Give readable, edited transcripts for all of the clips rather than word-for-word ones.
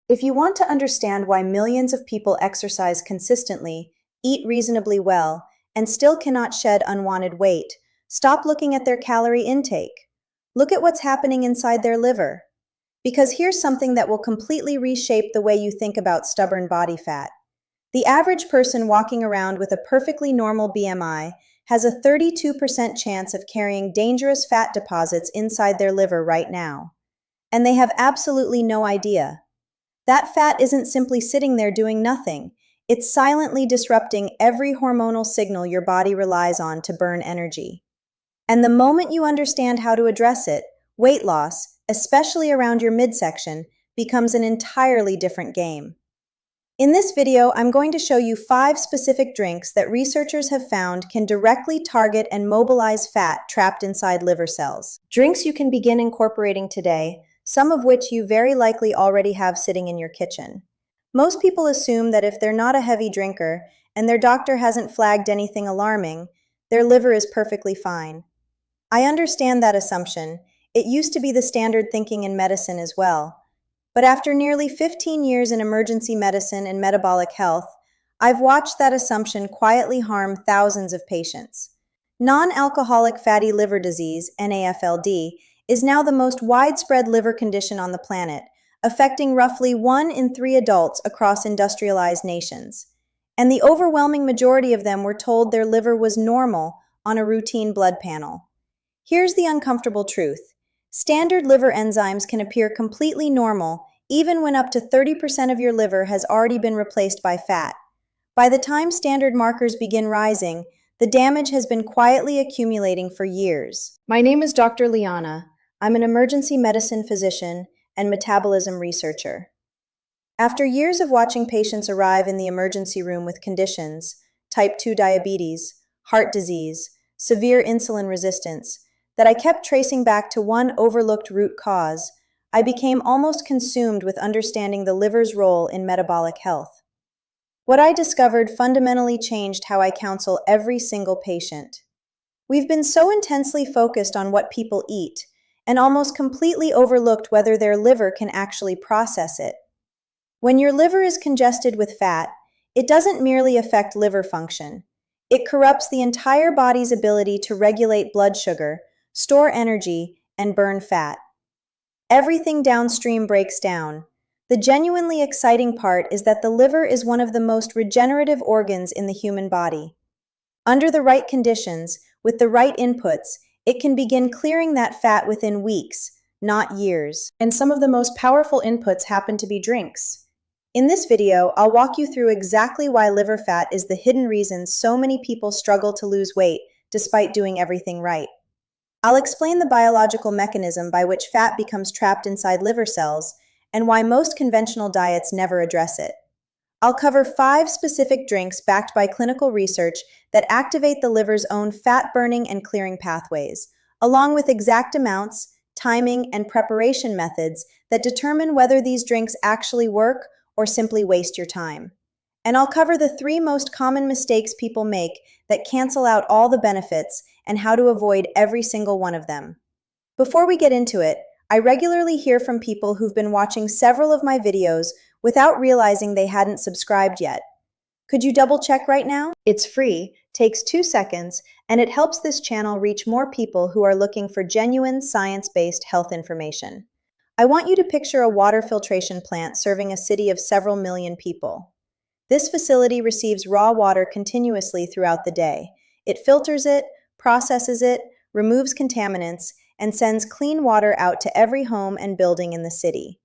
If you want to understand why millions of people exercise consistently, eat reasonably well, and still cannot shed unwanted weight, stop looking at their calorie intake. Look at what's happening inside their liver. Because here's something that will completely reshape the way you think about stubborn body fat. The average person walking around with a perfectly normal BMI has a 32% chance of carrying dangerous fat deposits inside their liver right now. And they have absolutely no idea. That fat isn't simply sitting there doing nothing. It's silently disrupting every hormonal signal your body relies on to burn energy. And the moment you understand how to address it, weight loss, especially around your midsection, becomes an entirely different game. In this video, I'm going to show you 5 specific drinks that researchers have found can directly target and mobilize fat trapped inside liver cells. Drinks you can begin incorporating today, some of which you very likely already have sitting in your kitchen. Most people assume that if they're not a heavy drinker and their doctor hasn't flagged anything alarming, their liver is perfectly fine. I understand that assumption. It used to be the standard thinking in medicine as well. But after nearly 15 years in emergency medicine and metabolic health, I've watched that assumption quietly harm thousands of patients. Non-alcoholic fatty liver disease, NAFLD, is now the most widespread liver condition on the planet, affecting roughly 1 in 3 adults across industrialized nations. And the overwhelming majority of them were told their liver was normal on a routine blood panel. Here's the uncomfortable truth. Standard liver enzymes can appear completely normal even when up to 30% of your liver has already been replaced by fat. By the time standard markers begin rising, the damage has been quietly accumulating for years. My name is Dr. Lyanna. I'm an emergency medicine physician and metabolism researcher. After years of watching patients arrive in the emergency room with conditions, type 2 diabetes, heart disease, severe insulin resistance, that I kept tracing back to one overlooked root cause, I became almost consumed with understanding the liver's role in metabolic health. What I discovered fundamentally changed how I counsel every single patient. We've been so intensely focused on what people eat, and almost completely overlooked whether their liver can actually process it. When your liver is congested with fat, it doesn't merely affect liver function. It corrupts the entire body's ability to regulate blood sugar, store energy, and burn fat. Everything downstream breaks down. The genuinely exciting part is that the liver is one of the most regenerative organs in the human body. Under the right conditions, with the right inputs, it can begin clearing that fat within weeks, not years. And some of the most powerful inputs happen to be drinks. In this video, I'll walk you through exactly why liver fat is the hidden reason so many people struggle to lose weight despite doing everything right. I'll explain the biological mechanism by which fat becomes trapped inside liver cells and why most conventional diets never address it. I'll cover 5 specific drinks backed by clinical research that activate the liver's own fat-burning and clearing pathways, along with exact amounts, timing, and preparation methods that determine whether these drinks actually work or simply waste your time. And I'll cover the 3 most common mistakes people make that cancel out all the benefits and how to avoid every single one of them. Before we get into it, I regularly hear from people who've been watching several of my videos without realizing they hadn't subscribed yet. Could you double check right now? It's free, takes 2 seconds, and it helps this channel reach more people who are looking for genuine science-based health information. I want you to picture a water filtration plant serving a city of several million people. This facility receives raw water continuously throughout the day. It filters it, processes it, removes contaminants, and sends clean water out to every home and building in the city.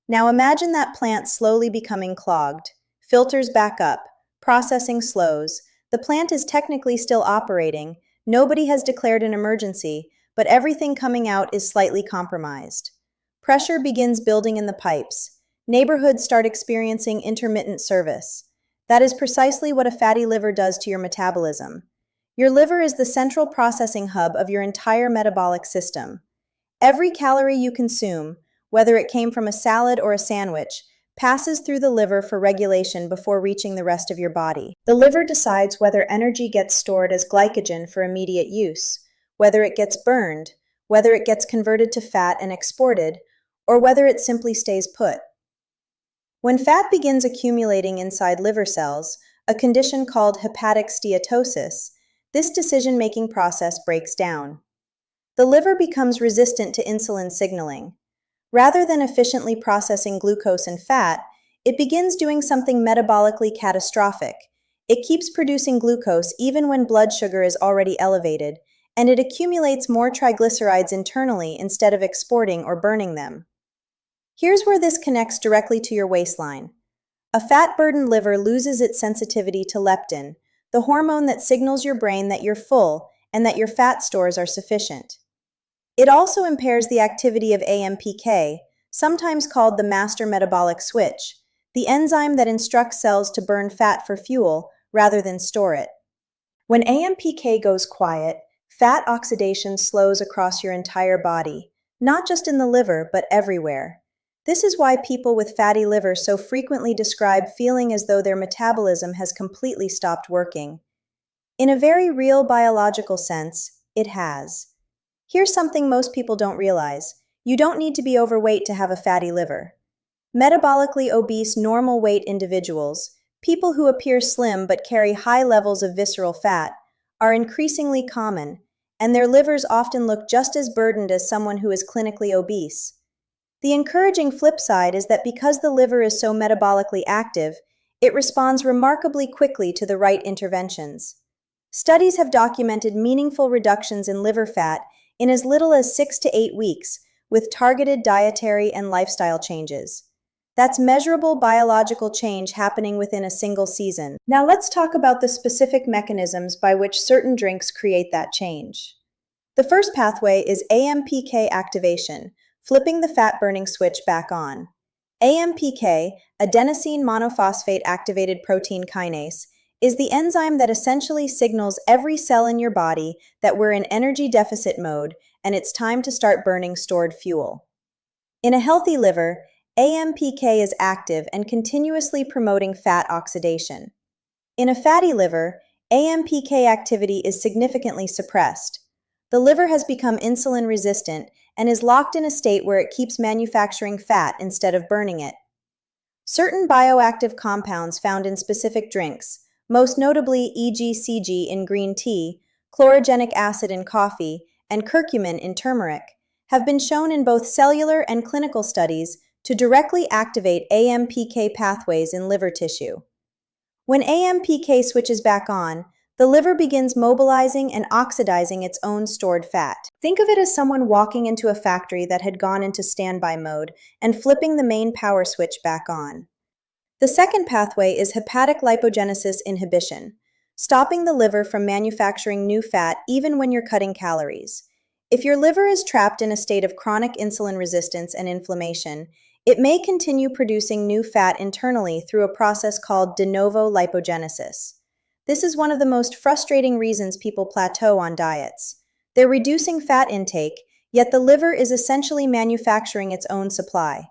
Now imagine that plant slowly becoming clogged. Filters back up, processing slows. The plant is technically still operating. Nobody has declared an emergency, but everything coming out is slightly compromised. Pressure begins building in the pipes. Neighborhoods start experiencing intermittent service. That is precisely what a fatty liver does to your metabolism. Your liver is the central processing hub of your entire metabolic system. Every calorie you consume, whether it came from a salad or a sandwich, passes through the liver for regulation before reaching the rest of your body. The liver decides whether energy gets stored as glycogen for immediate use, whether it gets burned, whether it gets converted to fat and exported, or whether it simply stays put. When fat begins accumulating inside liver cells, a condition called hepatic steatosis, this decision-making process breaks down. The liver becomes resistant to insulin signaling. Rather than efficiently processing glucose and fat, it begins doing something metabolically catastrophic. It keeps producing glucose even when blood sugar is already elevated, and it accumulates more triglycerides internally instead of exporting or burning them. Here's where this connects directly to your waistline. A fat-burdened liver loses its sensitivity to leptin, the hormone that signals your brain that you're full and that your fat stores are sufficient. It also impairs the activity of AMPK, sometimes called the master metabolic switch, the enzyme that instructs cells to burn fat for fuel rather than store it. When AMPK goes quiet, fat oxidation slows across your entire body, not just in the liver, but everywhere. This is why people with fatty liver so frequently describe feeling as though their metabolism has completely stopped working. In a very real biological sense, it has. Here's something most people don't realize. You don't need to be overweight to have a fatty liver. Metabolically obese, normal weight individuals, people who appear slim but carry high levels of visceral fat, are increasingly common, and their livers often look just as burdened as someone who is clinically obese. The encouraging flip side is that because the liver is so metabolically active, it responds remarkably quickly to the right interventions. Studies have documented meaningful reductions in liver fat in as little as 6 to 8 weeks, with targeted dietary and lifestyle changes. That's measurable biological change happening within a single season. Now let's talk about the specific mechanisms by which certain drinks create that change. The first pathway is AMPK activation, flipping the fat-burning switch back on. AMPK, adenosine monophosphate activated protein kinase, is the enzyme that essentially signals every cell in your body that we're in energy deficit mode and it's time to start burning stored fuel. In a healthy liver, AMPK is active and continuously promoting fat oxidation. In a fatty liver, AMPK activity is significantly suppressed. The liver has become insulin resistant and is locked in a state where it keeps manufacturing fat instead of burning it. Certain bioactive compounds found in specific drinks, most notably EGCG in green tea, chlorogenic acid in coffee, and curcumin in turmeric, have been shown in both cellular and clinical studies to directly activate AMPK pathways in liver tissue. When AMPK switches back on, the liver begins mobilizing and oxidizing its own stored fat. Think of it as someone walking into a factory that had gone into standby mode and flipping the main power switch back on. The second pathway is hepatic lipogenesis inhibition, stopping the liver from manufacturing new fat even when you're cutting calories. If your liver is trapped in a state of chronic insulin resistance and inflammation, it may continue producing new fat internally through a process called de novo lipogenesis. This is one of the most frustrating reasons people plateau on diets. They're reducing fat intake, yet the liver is essentially manufacturing its own supply.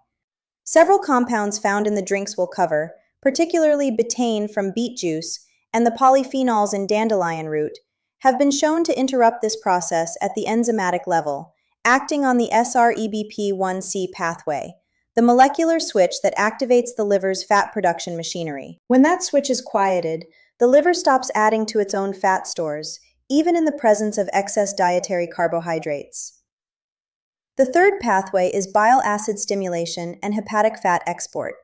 Several compounds found in the drinks we'll cover, particularly betaine from beet juice and the polyphenols in dandelion root, have been shown to interrupt this process at the enzymatic level, acting on the SREBP1C pathway, the molecular switch that activates the liver's fat production machinery. When that switch is quieted, the liver stops adding to its own fat stores, even in the presence of excess dietary carbohydrates. The third pathway is bile acid stimulation and hepatic fat export,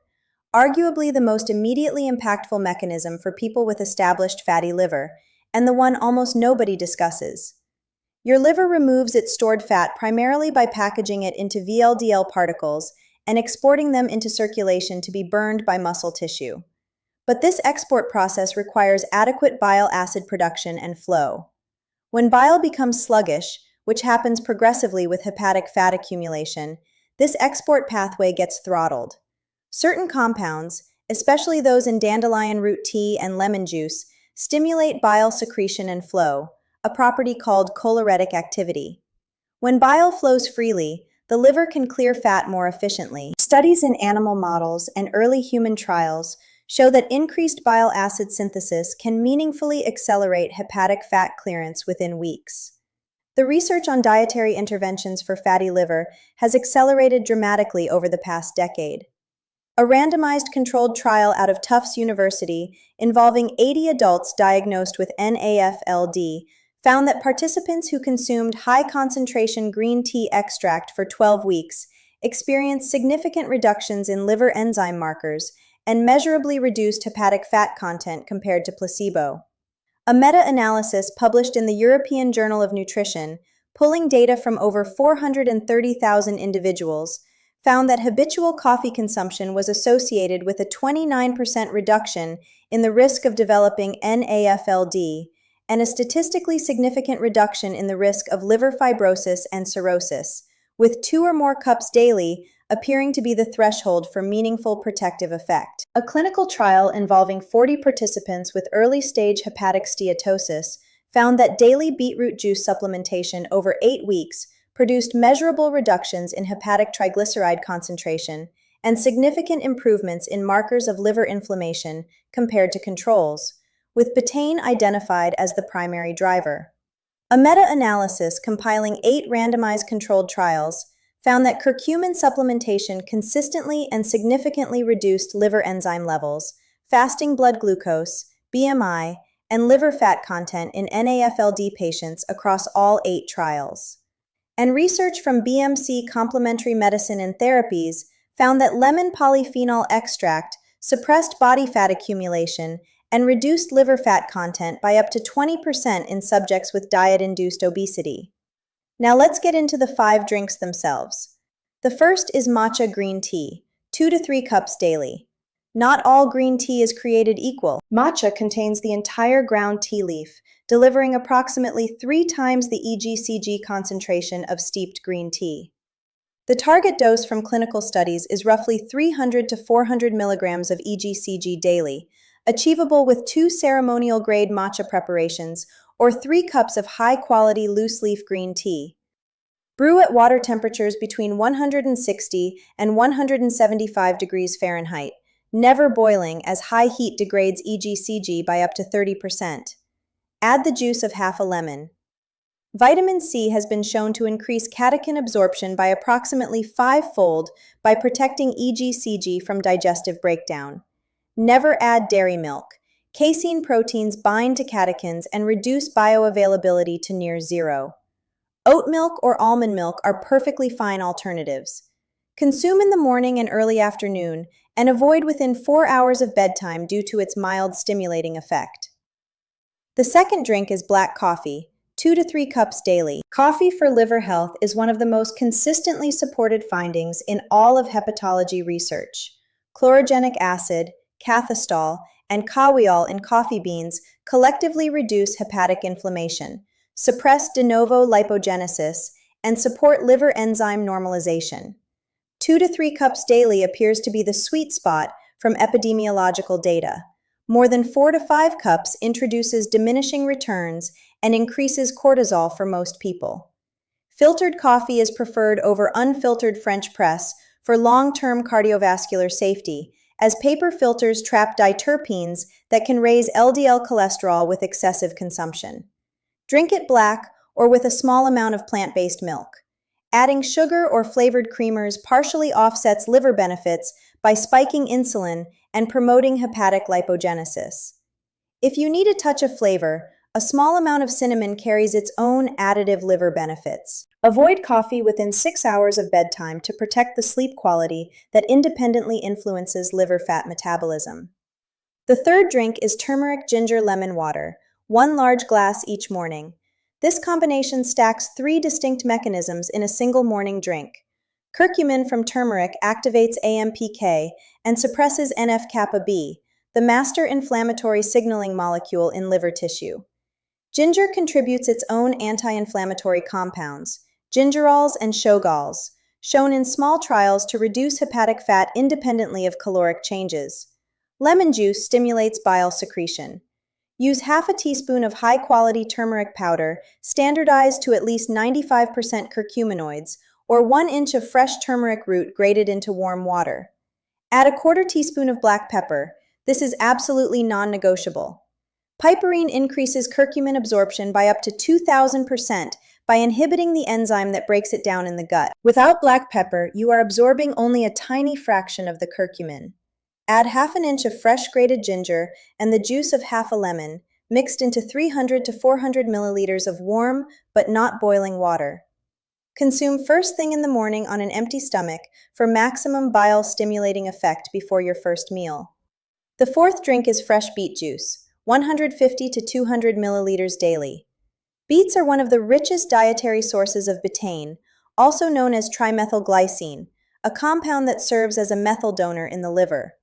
arguably the most immediately impactful mechanism for people with established fatty liver, and the one almost nobody discusses. Your liver removes its stored fat primarily by packaging it into VLDL particles and exporting them into circulation to be burned by muscle tissue. But this export process requires adequate bile acid production and flow. When bile becomes sluggish, which happens progressively with hepatic fat accumulation, this export pathway gets throttled. Certain compounds, especially those in dandelion root tea and lemon juice, stimulate bile secretion and flow, a property called choleretic activity. When bile flows freely, the liver can clear fat more efficiently. Studies in animal models and early human trials show that increased bile acid synthesis can meaningfully accelerate hepatic fat clearance within weeks. The research on dietary interventions for fatty liver has accelerated dramatically over the past decade. A randomized controlled trial out of Tufts University involving 80 adults diagnosed with NAFLD found that participants who consumed high-concentration green tea extract for 12 weeks experienced significant reductions in liver enzyme markers and measurably reduced hepatic fat content compared to placebo. A meta-analysis published in the European Journal of Nutrition, pulling data from over 430,000 individuals, found that habitual coffee consumption was associated with a 29% reduction in the risk of developing NAFLD and a statistically significant reduction in the risk of liver fibrosis and cirrhosis, with 2 or more cups daily appearing to be the threshold for meaningful protective effect. A clinical trial involving 40 participants with early-stage hepatic steatosis found that daily beetroot juice supplementation over 8 weeks produced measurable reductions in hepatic triglyceride concentration and significant improvements in markers of liver inflammation compared to controls, with betaine identified as the primary driver. A meta-analysis compiling 8 randomized controlled trials found that curcumin supplementation consistently and significantly reduced liver enzyme levels, fasting blood glucose, BMI, and liver fat content in NAFLD patients across all 8 trials. And research from BMC Complementary Medicine and Therapies found that lemon polyphenol extract suppressed body fat accumulation and reduced liver fat content by up to 20% in subjects with diet-induced obesity. Now let's get into the 5 drinks themselves. The first is matcha green tea, 2 to 3 cups daily. Not all green tea is created equal. Matcha contains the entire ground tea leaf, delivering approximately 3 times the EGCG concentration of steeped green tea. The target dose from clinical studies is roughly 300 to 400 milligrams of EGCG daily, achievable with 2 ceremonial-grade matcha preparations or 3 cups of high-quality loose-leaf green tea. Brew at water temperatures between 160 and 175 degrees Fahrenheit, never boiling as high heat degrades EGCG by up to 30%. Add the juice of half a lemon. Vitamin C has been shown to increase catechin absorption by approximately 5-fold by protecting EGCG from digestive breakdown. Never add dairy milk. Casein proteins bind to catechins and reduce bioavailability to near zero. Oat milk or almond milk are perfectly fine alternatives. Consume in the morning and early afternoon, and avoid within 4 hours of bedtime due to its mild stimulating effect. The second drink is black coffee, 2 to 3 cups daily. Coffee for liver health is one of the most consistently supported findings in all of hepatology research. Chlorogenic acid, cathistol, and kawiol in coffee beans collectively reduce hepatic inflammation, suppress de novo lipogenesis, and support liver enzyme normalization. 2 to 3 cups daily appears to be the sweet spot from epidemiological data. More than 4 to 5 cups introduces diminishing returns and increases cortisol for most people. Filtered coffee is preferred over unfiltered French press for long-term cardiovascular safety, as paper filters trap diterpenes that can raise LDL cholesterol with excessive consumption. Drink it black or with a small amount of plant-based milk. Adding sugar or flavored creamers partially offsets liver benefits by spiking insulin and promoting hepatic lipogenesis. If you need a touch of flavor, a small amount of cinnamon carries its own additive liver benefits. Avoid coffee within 6 hours of bedtime to protect the sleep quality that independently influences liver fat metabolism. The third drink is turmeric ginger lemon water, 1 large glass each morning. This combination stacks 3 distinct mechanisms in a single morning drink. Curcumin from turmeric activates AMPK and suppresses NF-kappa B, the master inflammatory signaling molecule in liver tissue. Ginger contributes its own anti-inflammatory compounds, gingerols and shogols, shown in small trials to reduce hepatic fat independently of caloric changes. Lemon juice stimulates bile secretion. Use half a teaspoon of high-quality turmeric powder, standardized to at least 95% curcuminoids, or 1 inch of fresh turmeric root grated into warm water. Add a 1/4 teaspoon of black pepper. This is absolutely non-negotiable. Piperine increases curcumin absorption by up to 2,000% by inhibiting the enzyme that breaks it down in the gut. Without black pepper, you are absorbing only a tiny fraction of the curcumin. Add half an inch of fresh grated ginger and the juice of half a lemon, mixed into 300 to 400 milliliters of warm but not boiling water. Consume first thing in the morning on an empty stomach for maximum bile-stimulating effect before your first meal. The fourth drink is fresh beet juice, 150 to 200 milliliters daily. Beets are one of the richest dietary sources of betaine, also known as trimethylglycine, a compound that serves as a methyl donor in the liver.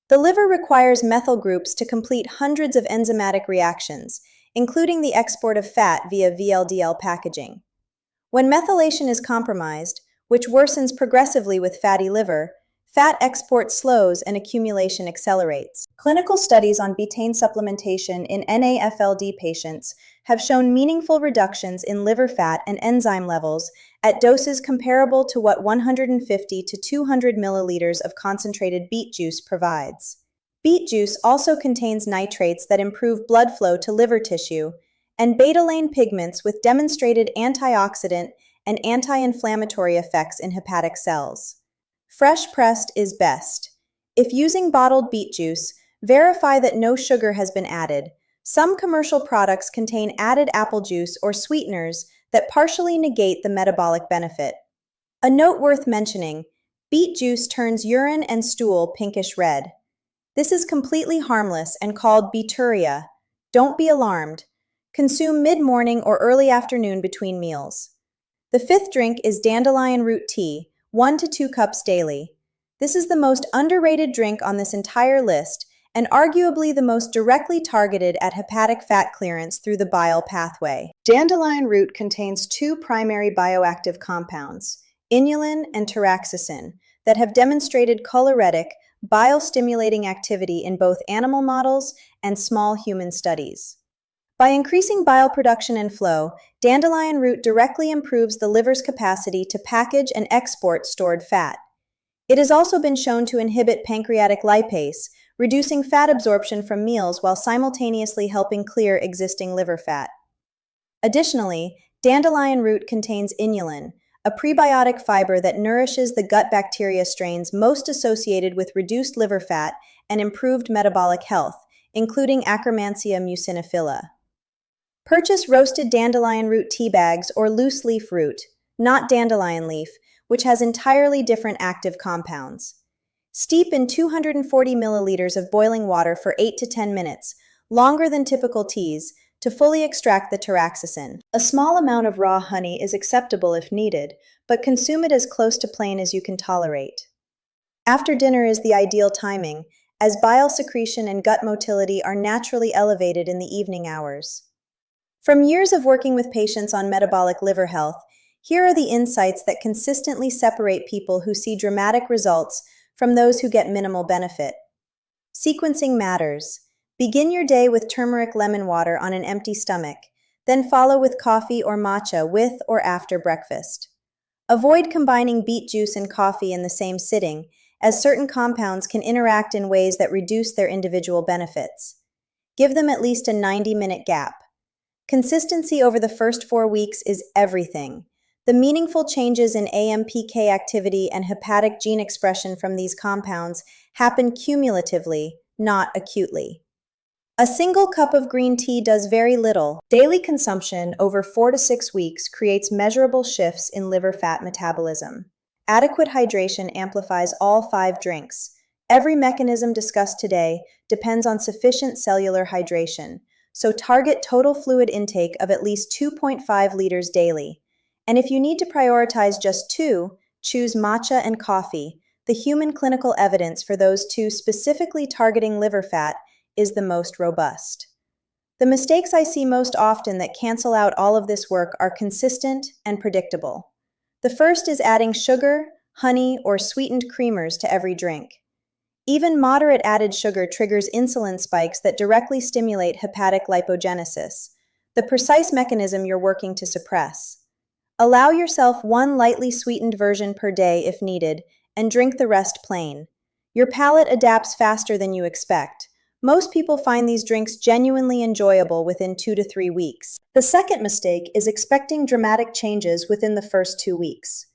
The liver requires methyl groups to complete hundreds of enzymatic reactions, including the export of fat via VLDL packaging. When methylation is compromised, which worsens progressively with fatty liver, fat export slows and accumulation accelerates. Clinical studies on betaine supplementation in NAFLD patients have shown meaningful reductions in liver fat and enzyme levels at doses comparable to what 150 to 200 milliliters of concentrated beet juice provides. Beet juice also contains nitrates that improve blood flow to liver tissue and betalain pigments with demonstrated antioxidant and anti-inflammatory effects in hepatic cells. Fresh pressed is best. If using bottled beet juice, verify that no sugar has been added. Some commercial products contain added apple juice or sweeteners that partially negate the metabolic benefit. A note worth mentioning, beet juice turns urine and stool pinkish red. This is completely harmless and called beeturia. Don't be alarmed. Consume mid-morning or early afternoon between meals. The fifth drink is dandelion root tea, 1 to 2 cups daily. This is the most underrated drink on this entire list and arguably the most directly targeted at hepatic fat clearance through the bile pathway. Dandelion root contains two primary bioactive compounds, inulin and taraxacin, that have demonstrated cholinergic, bile-stimulating activity in both animal models and small human studies. By increasing bile production and flow, dandelion root directly improves the liver's capacity to package and export stored fat. It has also been shown to inhibit pancreatic lipase, reducing fat absorption from meals while simultaneously helping clear existing liver fat. Additionally, dandelion root contains inulin, a prebiotic fiber that nourishes the gut bacteria strains most associated with reduced liver fat and improved metabolic health, including Akkermansia muciniphila. Purchase roasted dandelion root tea bags or loose leaf root, not dandelion leaf, which has entirely different active compounds. Steep in 240 milliliters of boiling water for 8 to 10 minutes, longer than typical teas, to fully extract the taraxacin. A small amount of raw honey is acceptable if needed, but consume it as close to plain as you can tolerate. After dinner is the ideal timing, as bile secretion and gut motility are naturally elevated in the evening hours. From years of working with patients on metabolic liver health, here are the insights that consistently separate people who see dramatic results from those who get minimal benefit. Sequencing matters. Begin your day with turmeric lemon water on an empty stomach, then follow with coffee or matcha with or after breakfast. Avoid combining beet juice and coffee in the same sitting, as certain compounds can interact in ways that reduce their individual benefits. Give them at least a 90-minute gap. Consistency over the first 4 weeks is everything. The meaningful changes in AMPK activity and hepatic gene expression from these compounds happen cumulatively, not acutely. A single cup of green tea does very little. Daily consumption over 4 to 6 weeks creates measurable shifts in liver fat metabolism. Adequate hydration amplifies all 5 drinks. Every mechanism discussed today depends on sufficient cellular hydration, so target total fluid intake of at least 2.5 liters daily. And if you need to prioritize just 2, choose matcha and coffee. The human clinical evidence for those two specifically targeting liver fat is the most robust. The mistakes I see most often that cancel out all of this work are consistent and predictable. The first is adding sugar, honey, or sweetened creamers to every drink. Even moderate added sugar triggers insulin spikes that directly stimulate hepatic lipogenesis, the precise mechanism you're working to suppress. Allow yourself one lightly sweetened version per day if needed, and drink the rest plain. Your palate adapts faster than you expect. Most people find these drinks genuinely enjoyable within 2 to 3 weeks. The second mistake is expecting dramatic changes within the first 2 weeks.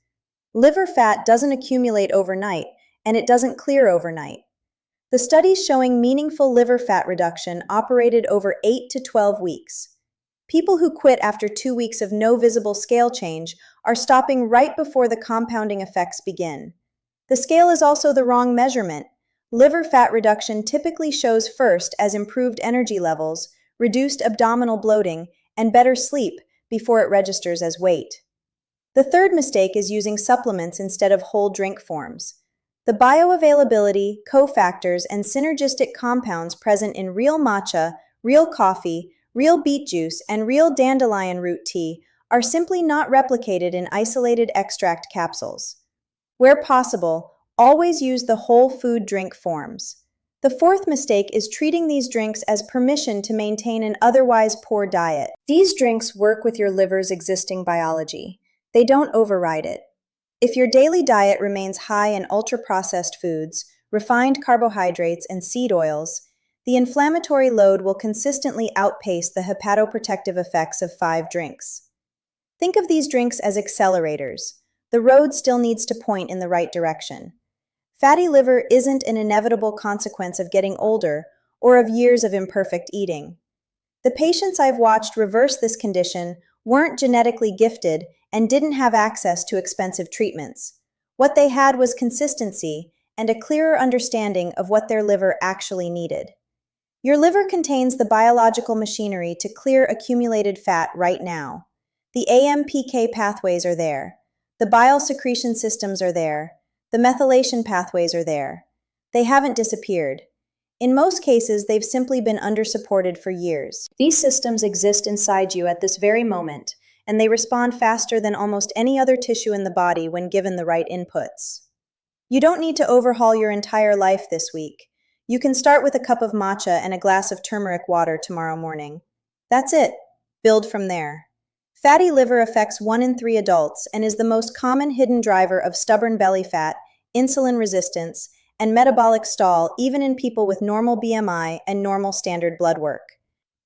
Liver fat doesn't accumulate overnight, and it doesn't clear overnight. The studies showing meaningful liver fat reduction operated over 8 to 12 weeks. People who quit after 2 weeks of no visible scale change are stopping right before the compounding effects begin. The scale is also the wrong measurement. Liver fat reduction typically shows first as improved energy levels, reduced abdominal bloating, and better sleep before it registers as weight. The third mistake is using supplements instead of whole drink forms. The bioavailability, cofactors, and synergistic compounds present in real matcha, real coffee, real beet juice, and real dandelion root tea are simply not replicated in isolated extract capsules. Where possible, always use the whole food drink forms. The fourth mistake is treating these drinks as permission to maintain an otherwise poor diet. These drinks work with your liver's existing biology. They don't override it. If your daily diet remains high in ultra-processed foods, refined carbohydrates, and seed oils, the inflammatory load will consistently outpace the hepatoprotective effects of 5 drinks. Think of these drinks as accelerators. The road still needs to point in the right direction. Fatty liver isn't an inevitable consequence of getting older or of years of imperfect eating. The patients I've watched reverse this condition weren't genetically gifted and didn't have access to expensive treatments. What they had was consistency and a clearer understanding of what their liver actually needed. Your liver contains the biological machinery to clear accumulated fat right now. The AMPK pathways are there. The bile secretion systems are there. The methylation pathways are there. They haven't disappeared. In most cases, they've simply been undersupported for years. These systems exist inside you at this very moment, and they respond faster than almost any other tissue in the body when given the right inputs. You don't need to overhaul your entire life this week. You can start with a cup of matcha and a glass of turmeric water tomorrow morning. That's it. Build from there. Fatty liver affects 1 in 3 adults and is the most common hidden driver of stubborn belly fat, insulin resistance, and metabolic stall even in people with normal BMI and normal standard blood work.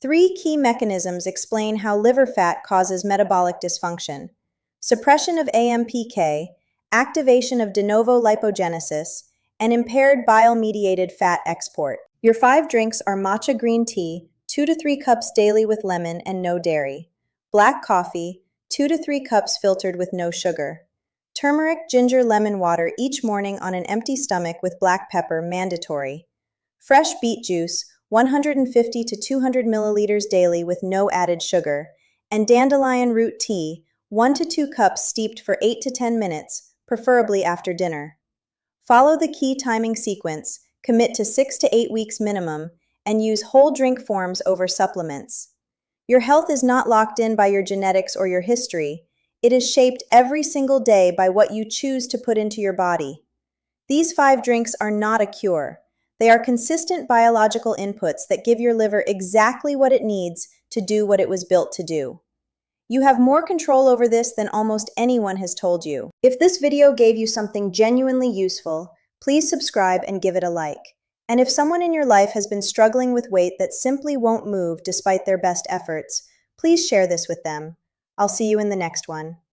3 key mechanisms explain how liver fat causes metabolic dysfunction: suppression of AMPK, activation of de novo lipogenesis, and impaired bile-mediated fat export. Your 5 drinks are matcha green tea, 2 to 3 cups daily with lemon and no dairy; black coffee, 2 to 3 cups filtered with no sugar; turmeric, ginger, lemon water each morning on an empty stomach with black pepper mandatory; fresh beet juice, 150 to 200 milliliters daily with no added sugar; and dandelion root tea, 1 to 2 cups steeped for 8 to 10 minutes, preferably after dinner. Follow the key timing sequence, commit to 6 to 8 weeks minimum, and use whole drink forms over supplements. Your health is not locked in by your genetics or your history. It is shaped every single day by what you choose to put into your body. These 5 drinks are not a cure. They are consistent biological inputs that give your liver exactly what it needs to do what it was built to do. You have more control over this than almost anyone has told you. If this video gave you something genuinely useful, please subscribe and give it a like. And if someone in your life has been struggling with weight that simply won't move despite their best efforts, please share this with them. I'll see you in the next one.